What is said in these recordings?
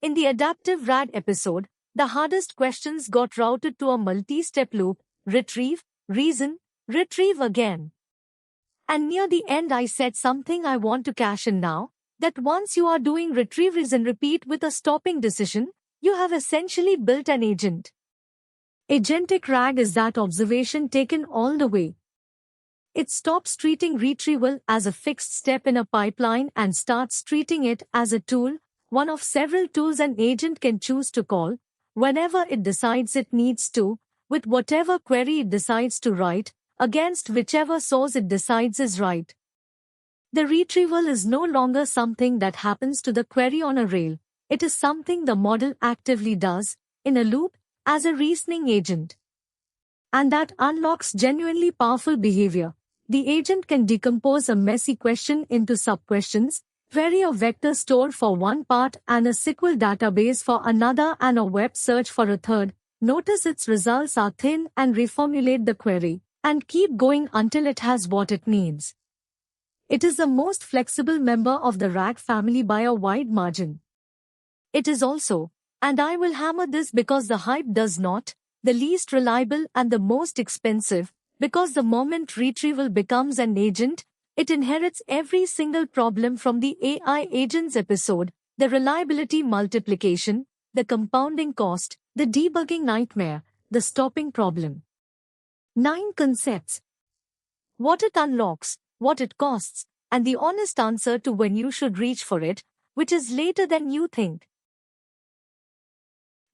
In the adaptive RAG episode, the hardest questions got routed to a multi-step loop: retrieve, reason, retrieve again. And near the end I said something I want to cash in now, that once you are doing retrieve, reason, repeat with a stopping decision, you have essentially built an agent. Agentic RAG is that observation taken all the way. It stops treating retrieval as a fixed step in a pipeline and starts treating it as a tool, one of several tools an agent can choose to call, whenever it decides it needs to, with whatever query it decides to write, against whichever source it decides is right. The retrieval is no longer something that happens to the query on a rail. It is something the model actively does, in a loop, as a reasoning agent. And that unlocks genuinely powerful behavior. The agent can decompose a messy question into sub-questions, query a vector store for one part and a SQL database for another and a web search for a third, notice its results are thin and reformulate the query, and keep going until it has what it needs. It is the most flexible member of the RAG family by a wide margin. It is also, and I will hammer this because the hype does not, the least reliable and the most expensive, because the moment retrieval becomes an agent, it inherits every single problem from the AI agents episode: the reliability multiplication, the compounding cost, the debugging nightmare, the stopping problem. 9 concepts. What it unlocks, what it costs, and the honest answer to when you should reach for it, which is later than you think.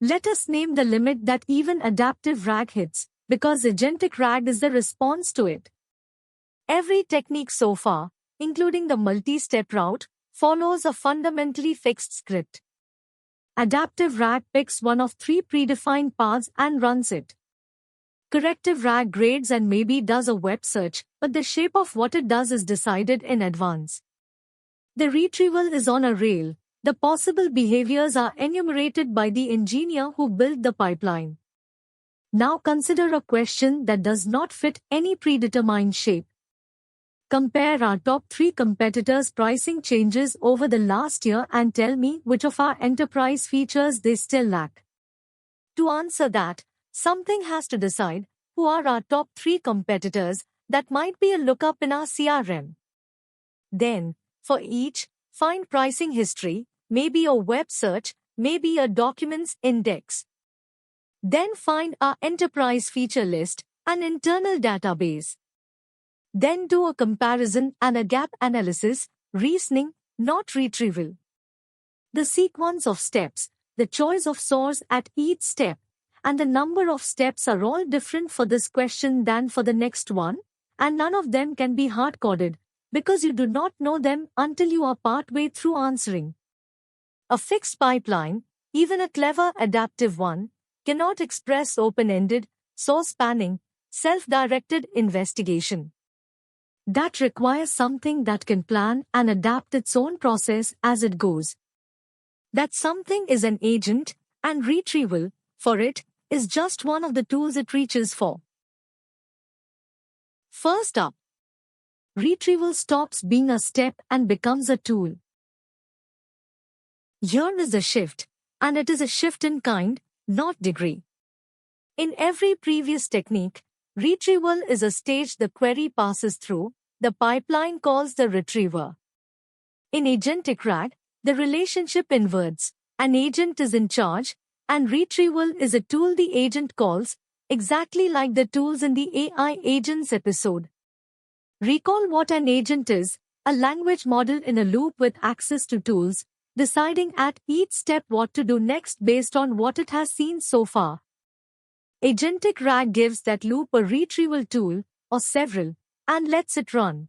Let us name the limit that even adaptive RAG hits, because agentic RAG is the response to it. Every technique so far, including the multi-step route, follows a fundamentally fixed script. Adaptive RAG picks one of 3 predefined paths and runs it. Corrective RAG grades and maybe does a web search, but the shape of what it does is decided in advance. The retrieval is on a rail. The possible behaviors are enumerated by the engineer who built the pipeline. Now consider a question that does not fit any predetermined shape. Compare our top 3 competitors' pricing changes over the last year and tell me which of our enterprise features they still lack. To answer that, something has to decide who are our top 3 competitors. That might be a lookup in our CRM. Then, for each, find pricing history, maybe a web search, maybe a documents index. Then find our enterprise feature list, an internal database. Then do a comparison and a gap analysis, reasoning, not retrieval. The sequence of steps, the choice of source at each step, and the number of steps are all different for this question than for the next one, and none of them can be hard-coded, because you do not know them until you are partway through answering. A fixed pipeline, even a clever adaptive one, cannot express open-ended, source-spanning, self-directed investigation. That requires something that can plan and adapt its own process as it goes. That something is an agent, and retrieval, for it, is just one of the tools it reaches for. First up, retrieval stops being a step and becomes a tool. Here is a shift, and it is a shift in kind, not degree. In every previous technique, retrieval is a stage the query passes through, the pipeline calls the retriever. In agentic RAG, the relationship inverts: an agent is in charge, and retrieval is a tool the agent calls, exactly like the tools in the AI agents episode. Recall what an agent is: a language model in a loop with access to tools, deciding at each step what to do next based on what it has seen so far. Agentic RAG gives that loop a retrieval tool, or several, and lets it run.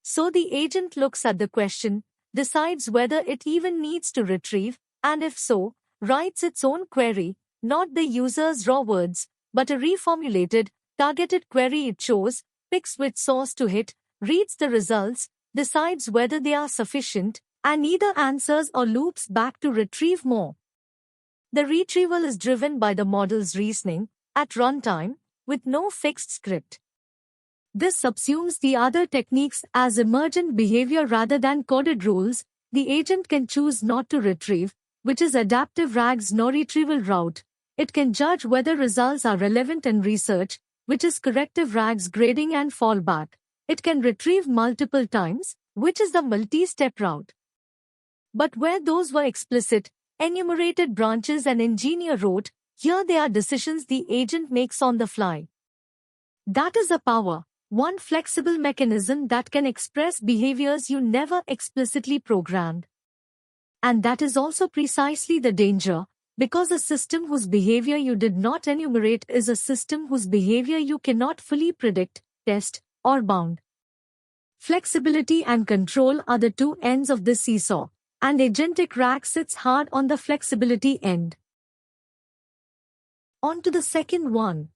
So the agent looks at the question, decides whether it even needs to retrieve, and if so, writes its own query, not the user's raw words, but a reformulated, targeted query it chose, picks which source to hit, reads the results, decides whether they are sufficient, and either answers or loops back to retrieve more. The retrieval is driven by the model's reasoning, at runtime, with no fixed script. This subsumes the other techniques as emergent behavior rather than coded rules. The agent can choose not to retrieve, which is Adaptive RAG's no-retrieval route. It can judge whether results are relevant in research, which is Corrective RAG's grading and fallback. It can retrieve multiple times, which is the multi-step route. But where those were explicit, enumerated branches and engineer wrote, here they are decisions the agent makes on the fly. That is a power, one flexible mechanism that can express behaviors you never explicitly programmed. And that is also precisely the danger, because a system whose behavior you did not enumerate is a system whose behavior you cannot fully predict, test, or bound. Flexibility and control are the two ends of this seesaw, and Agentic RAG sits hard on the flexibility end. On to the second one.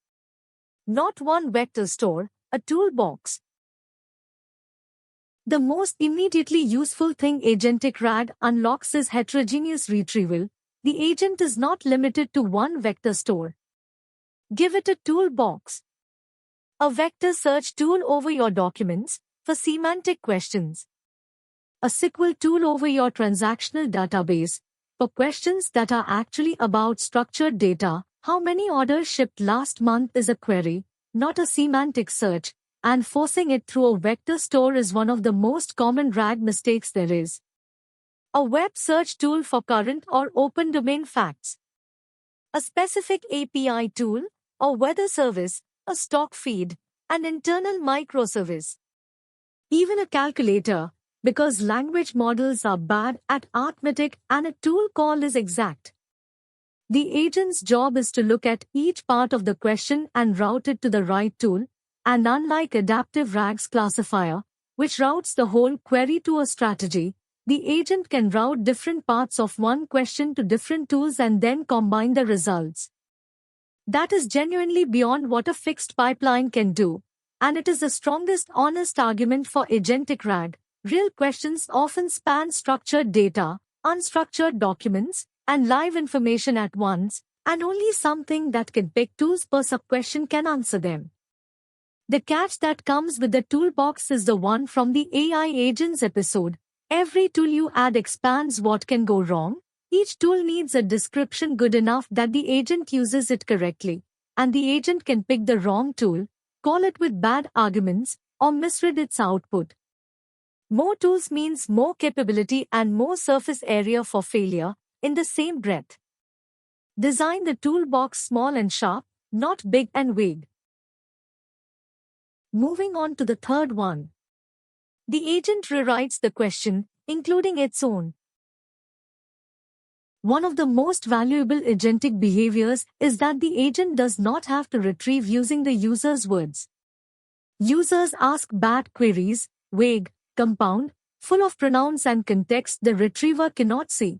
Not one vector store, a toolbox. The most immediately useful thing Agentic RAG unlocks is heterogeneous retrieval. The agent is not limited to one vector store. Give it a toolbox. A vector search tool over your documents for semantic questions. A SQL tool over your transactional database for questions that are actually about structured data. How many orders shipped last month is a query, not a semantic search, and forcing it through a vector store is one of the most common RAG mistakes there is. A web search tool for current or open domain facts. A specific API tool, a weather service, a stock feed, an internal microservice. Even a calculator, because language models are bad at arithmetic and a tool call is exact. The agent's job is to look at each part of the question and route it to the right tool, and unlike Adaptive RAG's classifier, which routes the whole query to a strategy, the agent can route different parts of one question to different tools and then combine the results. That is genuinely beyond what a fixed pipeline can do, and it is the strongest honest argument for Agentic RAG. Real questions often span structured data, unstructured documents, and live information at once, and only something that can pick tools per sub-question can answer them. The catch that comes with the toolbox is the one from the AI Agents episode. Every tool you add expands what can go wrong. Each tool needs a description good enough that the agent uses it correctly, and the agent can pick the wrong tool, call it with bad arguments, or misread its output. More tools means more capability and more surface area for failure in the same breath. Design the toolbox small and sharp, not big and vague. Moving on to the third one. The agent rewrites the question, including its own. One of the most valuable agentic behaviors is that the agent does not have to retrieve using the user's words. Users ask bad queries, vague, compound, full of pronouns and context the retriever cannot see.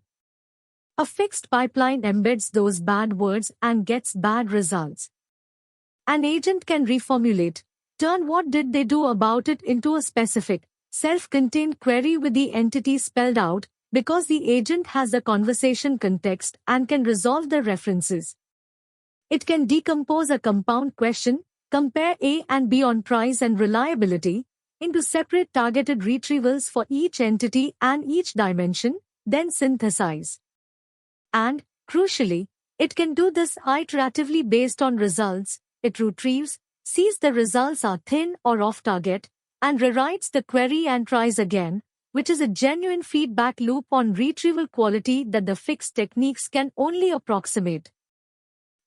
A fixed pipeline embeds those bad words and gets bad results. An agent can reformulate, turn what did they do about it into a specific, self-contained query with the entity spelled out, because the agent has the conversation context and can resolve the references. It can decompose a compound question, compare A and B on price and reliability, into separate targeted retrievals for each entity and each dimension, then synthesize. And, crucially, it can do this iteratively based on results. It retrieves, sees the results are thin or off target, and rewrites the query and tries again, which is a genuine feedback loop on retrieval quality that the fixed techniques can only approximate.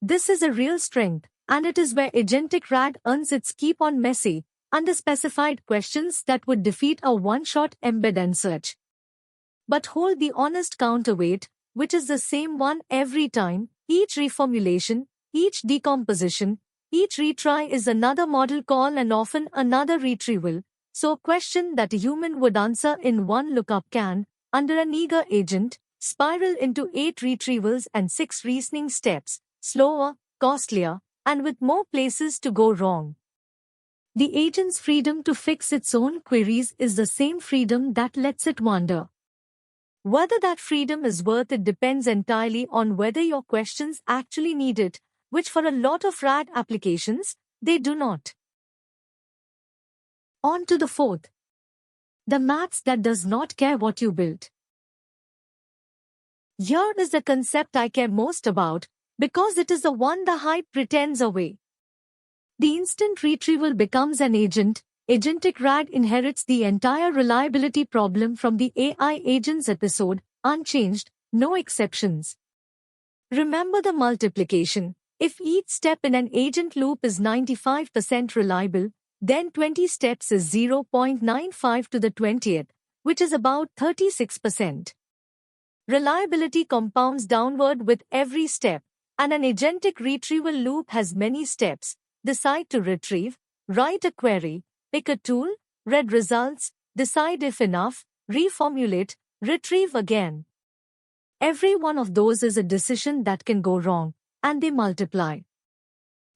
This is a real strength, and it is where Agentic RAG earns its keep on messy, underspecified questions that would defeat a one-shot embed and search. But hold the honest counterweight, which is the same one every time. Each reformulation, each decomposition, each retry is another model call and often another retrieval. So a question that a human would answer in one lookup can, under an eager agent, spiral into 8 retrievals and 6 reasoning steps, slower, costlier, and with more places to go wrong. The agent's freedom to fix its own queries is the same freedom that lets it wander. Whether that freedom is worth it depends entirely on whether your questions actually need it, which for a lot of RAG applications, they do not. On to the fourth. The maths that does not care what you built. Here is the concept I care most about, because it is the one the hype pretends away. The instant retrieval becomes an agent. Agentic RAG inherits the entire reliability problem from the AI agents episode, unchanged, no exceptions. Remember the multiplication. If each step in an agent loop is 95% reliable, then 20 steps is 0.95 to the 20th, which is about 36%. Reliability compounds downward with every step, and an agentic retrieval loop has many steps. Decide to retrieve, write a query, pick a tool, read results, decide if enough, reformulate, retrieve again. Every one of those is a decision that can go wrong, and they multiply.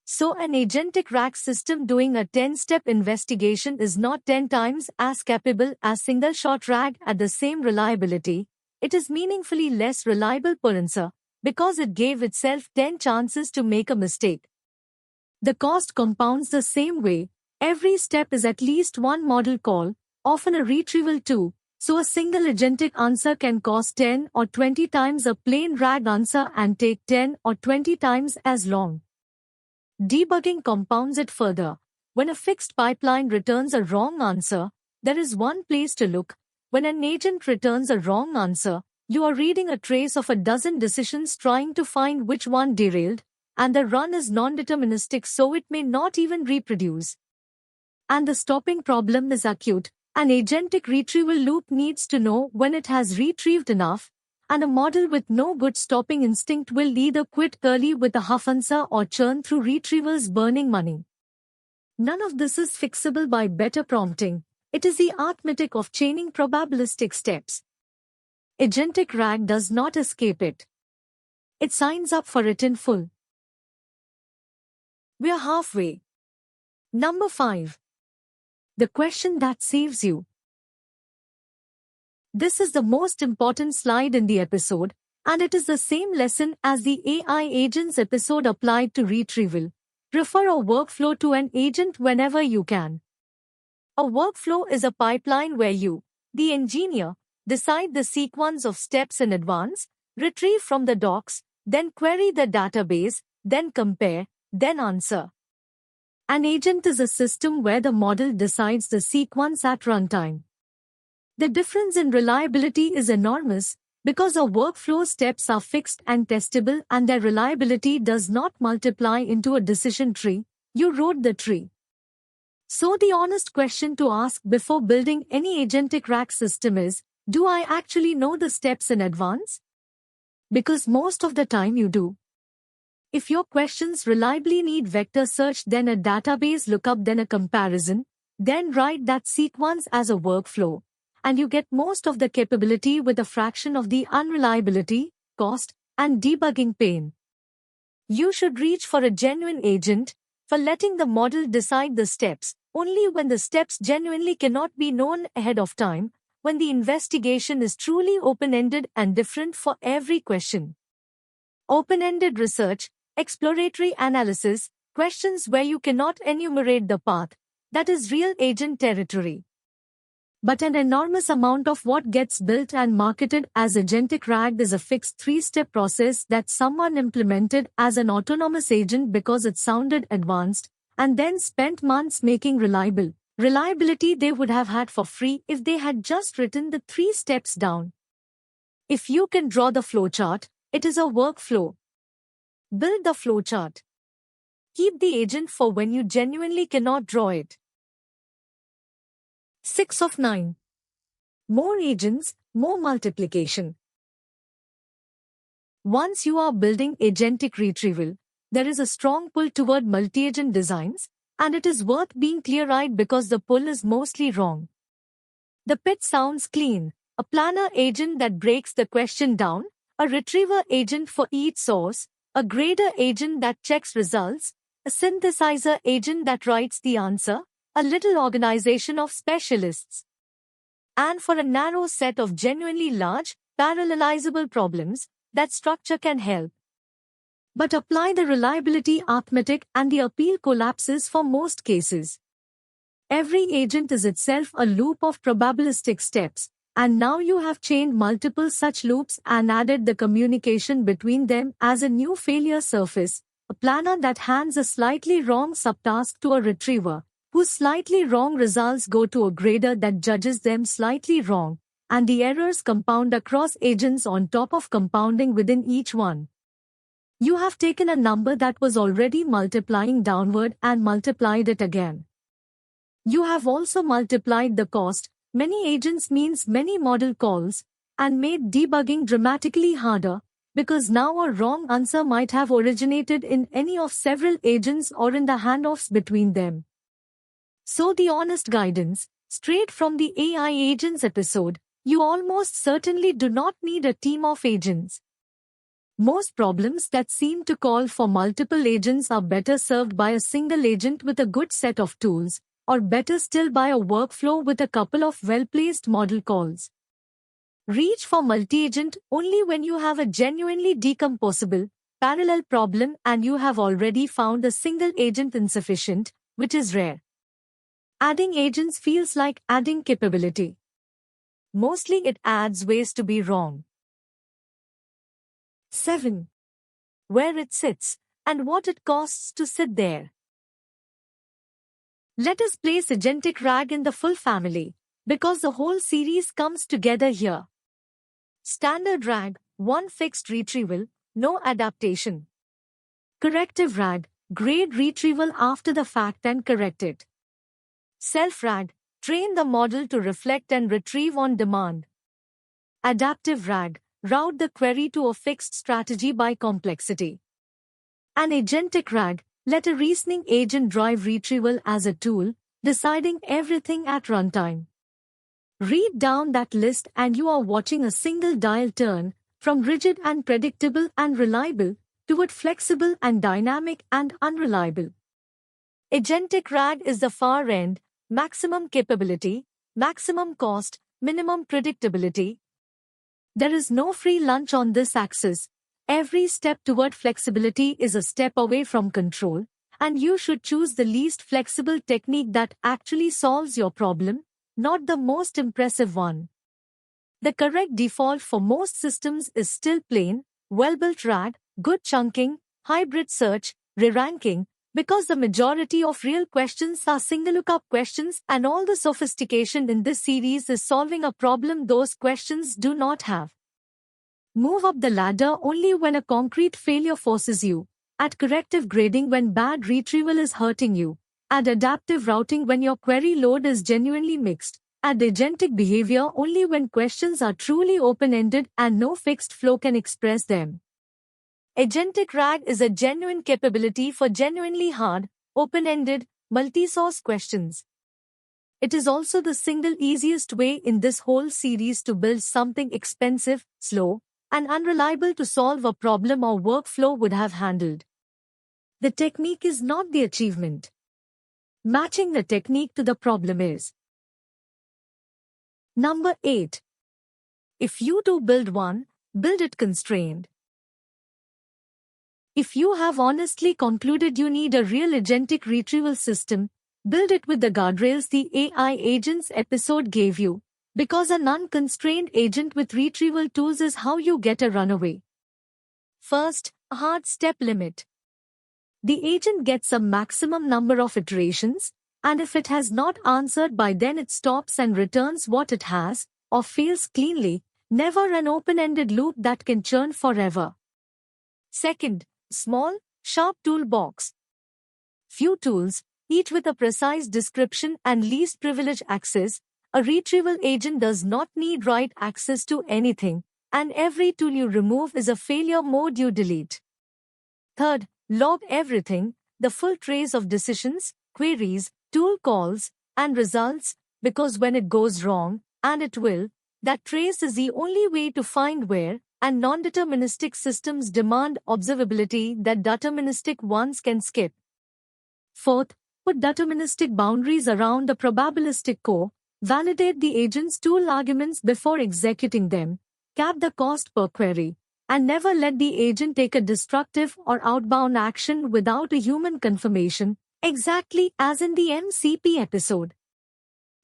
So an agentic RAG system doing a 10-step investigation is not 10 times as capable as single-shot RAG at the same reliability. It is meaningfully less reliable per answer, because it gave itself 10 chances to make a mistake. The cost compounds the same way. Every step is at least one model call, often a retrieval too, so a single agentic answer can cost 10 or 20 times a plain RAG answer and take 10 or 20 times as long. Debugging compounds it further. When a fixed pipeline returns a wrong answer, there is one place to look. When an agent returns a wrong answer, you are reading a trace of a dozen decisions trying to find which one derailed, and the run is non-deterministic, so it may not even reproduce. And the stopping problem is acute. An agentic retrieval loop needs to know when it has retrieved enough, and a model with no good stopping instinct will either quit early with a half answer or churn through retrievals burning money. None of this is fixable by better prompting. It is the arithmetic of chaining probabilistic steps. Agentic RAG does not escape it. It signs up for it in full. We are halfway. Number 5. The question that saves you. This is the most important slide in the episode, and it is the same lesson as the AI agents episode applied to retrieval. Refer a workflow to an agent whenever you can. A workflow is a pipeline where you, the engineer, decide the sequence of steps in advance, retrieve from the docs, then query the database, then compare, then answer. An agent is a system where the model decides the sequence at runtime. The difference in reliability is enormous, because a workflow steps are fixed and testable and their reliability does not multiply into a decision tree. You wrote the tree. So the honest question to ask before building any agentic RAG system is, do I actually know the steps in advance? Because most of the time you do. If your questions reliably need vector search, then a database lookup, then a comparison, then write that sequence as a workflow, and you get most of the capability with a fraction of the unreliability, cost, and debugging pain. You should reach for a genuine agent, for letting the model decide the steps, only when the steps genuinely cannot be known ahead of time, when the investigation is truly open-ended and different for every question. Open-ended research, exploratory analysis, questions where you cannot enumerate the path, that is real agent territory. But an enormous amount of what gets built and marketed as agentic RAG is a fixed 3-step process that someone implemented as an autonomous agent because it sounded advanced, and then spent months making reliability they would have had for free if they had just written the 3 steps down. If you can draw the flowchart, it is a workflow. Build the flowchart. Keep the agent for when you genuinely cannot draw it. 6 of 9. More agents, more multiplication. Once you are building agentic retrieval, there is a strong pull toward multi-agent designs, and it is worth being clear-eyed because the pull is mostly wrong. The pit sounds clean: a planner agent that breaks the question down, a retriever agent for each source, a grader agent that checks results, a synthesizer agent that writes the answer, a little organization of specialists. And for a narrow set of genuinely large, parallelizable problems, that structure can help. But apply the reliability arithmetic and the appeal collapses for most cases. Every agent is itself a loop of probabilistic steps, And now you have chained multiple such loops and added the communication between them as a new failure surface, a planner that hands a slightly wrong subtask to a retriever, whose slightly wrong results go to a grader that judges them slightly wrong, and the errors compound across agents on top of compounding within each one. You have taken a number that was already multiplying downward and multiplied it again. You have also multiplied the cost, many agents means many model calls, and made debugging dramatically harder, because now a wrong answer might have originated in any of several agents or in the handoffs between them. So the honest guidance, straight from the AI Agents episode, you almost certainly do not need a team of agents. Most problems that seem to call for multiple agents are better served by a single agent with a good set of tools, or better still by a workflow with a couple of well-placed model calls. Reach for multi-agent only when you have a genuinely decomposable, parallel problem and you have already found a single agent insufficient, which is rare. Adding agents feels like adding capability. Mostly it adds ways to be wrong. 7. Where it sits, and what it costs to sit there. Let us place Agentic RAG in the full family, because the whole series comes together here. Standard RAG, one fixed retrieval, no adaptation. Corrective RAG, grade retrieval after the fact and correct it. Self-RAG, train the model to reflect and retrieve on demand. Adaptive RAG, route the query to a fixed strategy by complexity. An Agentic RAG, let a reasoning agent drive retrieval as a tool, deciding everything at runtime. Read down that list and you are watching a single dial turn, from rigid and predictable and reliable, toward flexible and dynamic and unreliable. Agentic RAG is the far end, maximum capability, maximum cost, minimum predictability. There is no free lunch on this axis. Every step toward flexibility is a step away from control, and you should choose the least flexible technique that actually solves your problem, not the most impressive one. The correct default for most systems is still plain, well-built RAG, good chunking, hybrid search, re-ranking, because the majority of real questions are single lookup questions and all the sophistication in this series is solving a problem those questions do not have. Move up the ladder only when a concrete failure forces you. Add corrective grading when bad retrieval is hurting you. Add adaptive routing when your query load is genuinely mixed. Add agentic behavior only when questions are truly open-ended and no fixed flow can express them. Agentic RAG is a genuine capability for genuinely hard, open-ended, multi-source questions. It is also the single easiest way in this whole series to build something expensive, slow, and unreliable to solve a problem or workflow would have handled. The technique is not the achievement. Matching the technique to the problem is. Number 8. If you do build one, build it constrained. If you have honestly concluded you need a real agentic retrieval system, build it with the guardrails the AI Agents episode gave you, because an unconstrained agent with retrieval tools is how you get a runaway. First, a hard step limit. The agent gets a maximum number of iterations, and if it has not answered by then it stops and returns what it has, or fails cleanly, never an open-ended loop that can churn forever. Second, small, sharp toolbox. Few tools, each with a precise description and least privilege access. A retrieval agent does not need write access to anything, and every tool you remove is a failure mode you delete. Third, log everything, the full trace of decisions, queries, tool calls, and results, because when it goes wrong, and it will, that trace is the only way to find where, and non-deterministic systems demand observability that deterministic ones can skip. Fourth, put deterministic boundaries around the probabilistic core, validate the agent's tool arguments before executing them, cap the cost per query, and never let the agent take a destructive or outbound action without a human confirmation, exactly as in the MCP episode.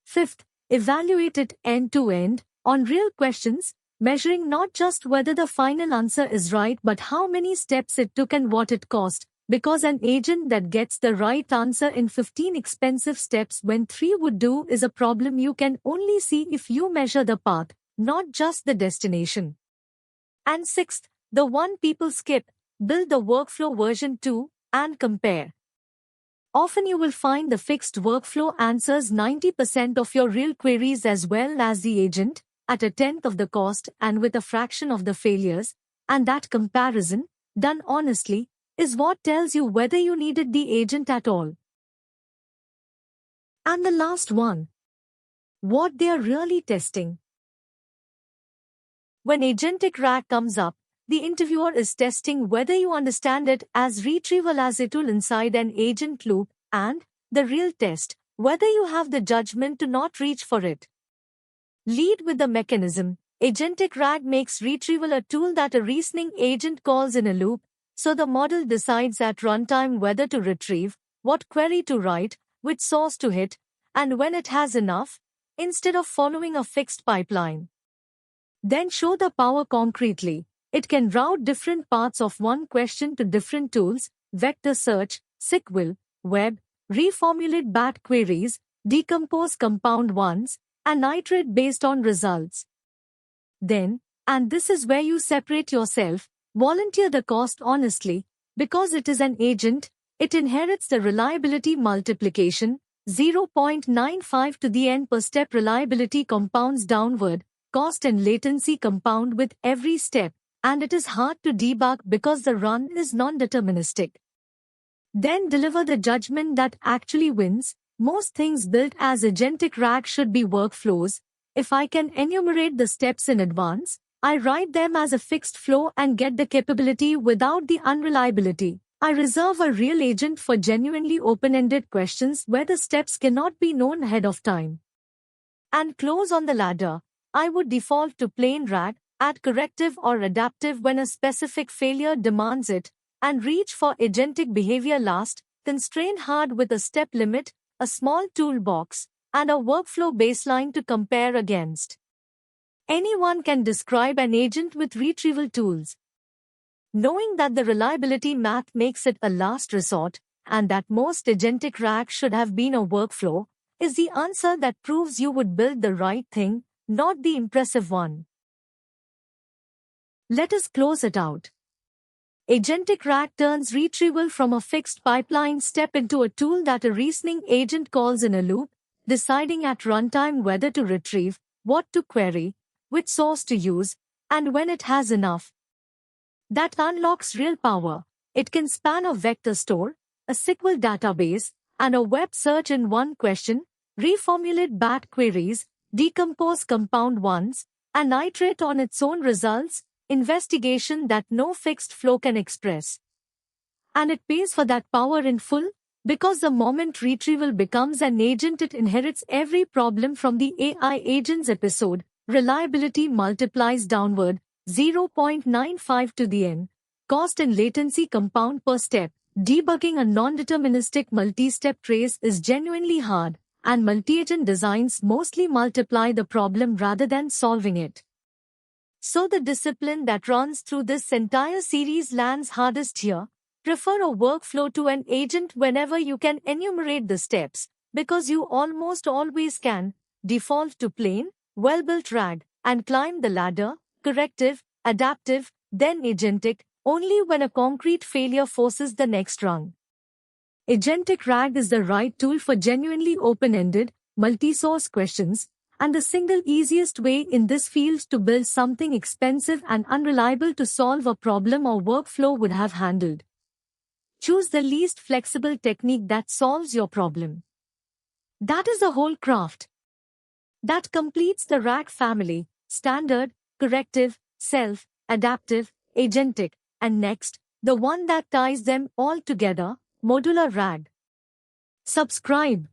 Fifth, evaluate it end-to-end, on real questions, measuring not just whether the final answer is right but how many steps it took and what it cost, because an agent that gets the right answer in 15 expensive steps when 3 would do is a problem you can only see if you measure the path, not just the destination. And sixth, the one people skip, build the workflow version 2 and compare. Often you will find the fixed workflow answers 90% of your real queries as well as the agent, at a tenth of the cost and with a fraction of the failures, and that comparison, done honestly, is what tells you whether you needed the agent at all. And the last one, what they are really testing. When agentic RAG comes up, the interviewer is testing whether you understand it as retrieval as a tool inside an agent loop, and the real test, whether you have the judgment to not reach for it. Lead with the mechanism. Agentic RAG makes retrieval a tool that a reasoning agent calls in a loop, so the model decides at runtime whether to retrieve, what query to write, which source to hit, and when it has enough, instead of following a fixed pipeline. Then show the power concretely. It can route different parts of one question to different tools, vector search, SQL, web, reformulate BAT queries, decompose compound ones, and iterate based on results. Then, and this is where you separate yourself, volunteer the cost honestly, because it is an agent, it inherits the reliability multiplication, 0.95 to the n per step reliability compounds downward, cost and latency compound with every step, and it is hard to debug because the run is non-deterministic. Then deliver the judgment that actually wins. Most things built as agentic RAG should be workflows. If I can enumerate the steps in advance, I write them as a fixed flow and get the capability without the unreliability. I reserve a real agent for genuinely open-ended questions where the steps cannot be known ahead of time. And close on the ladder, I would default to plain RAG, add corrective or adaptive when a specific failure demands it, and reach for agentic behavior last, constrain hard with a step limit, a small toolbox, and a workflow baseline to compare against. Anyone can describe an agent with retrieval tools. Knowing that the reliability math makes it a last resort, and that most agentic RAG should have been a workflow, is the answer that proves you would build the right thing, not the impressive one. Let us close it out. Agentic RAG turns retrieval from a fixed pipeline step into a tool that a reasoning agent calls in a loop, deciding at runtime whether to retrieve, what to query, which source to use, and when it has enough. That unlocks real power. It can span a vector store, a SQL database, and a web search in one question, reformulate BAT queries, decompose compound ones, and iterate on its own results, investigation that no fixed flow can express. And it pays for that power in full, because the moment retrieval becomes an agent it inherits every problem from the AI agents episode. Reliability multiplies downward, 0.95 to the n. Cost and latency compound per step. Debugging a non-deterministic multi-step trace is genuinely hard, and multi-agent designs mostly multiply the problem rather than solving it. So the discipline that runs through this entire series lands hardest here. Prefer a workflow to an agent whenever you can enumerate the steps, because you almost always can. Default to plain, well-built RAG, and climb the ladder, corrective, adaptive, then agentic, only when a concrete failure forces the next rung. Agentic RAG is the right tool for genuinely open-ended, multi-source questions, and the single easiest way in this field to build something expensive and unreliable to solve a problem or workflow would have handled. Choose the least flexible technique that solves your problem. That is the whole craft. That completes the RAG family: standard, corrective, self, adaptive, agentic, and next, the one that ties them all together, modular RAG. Subscribe.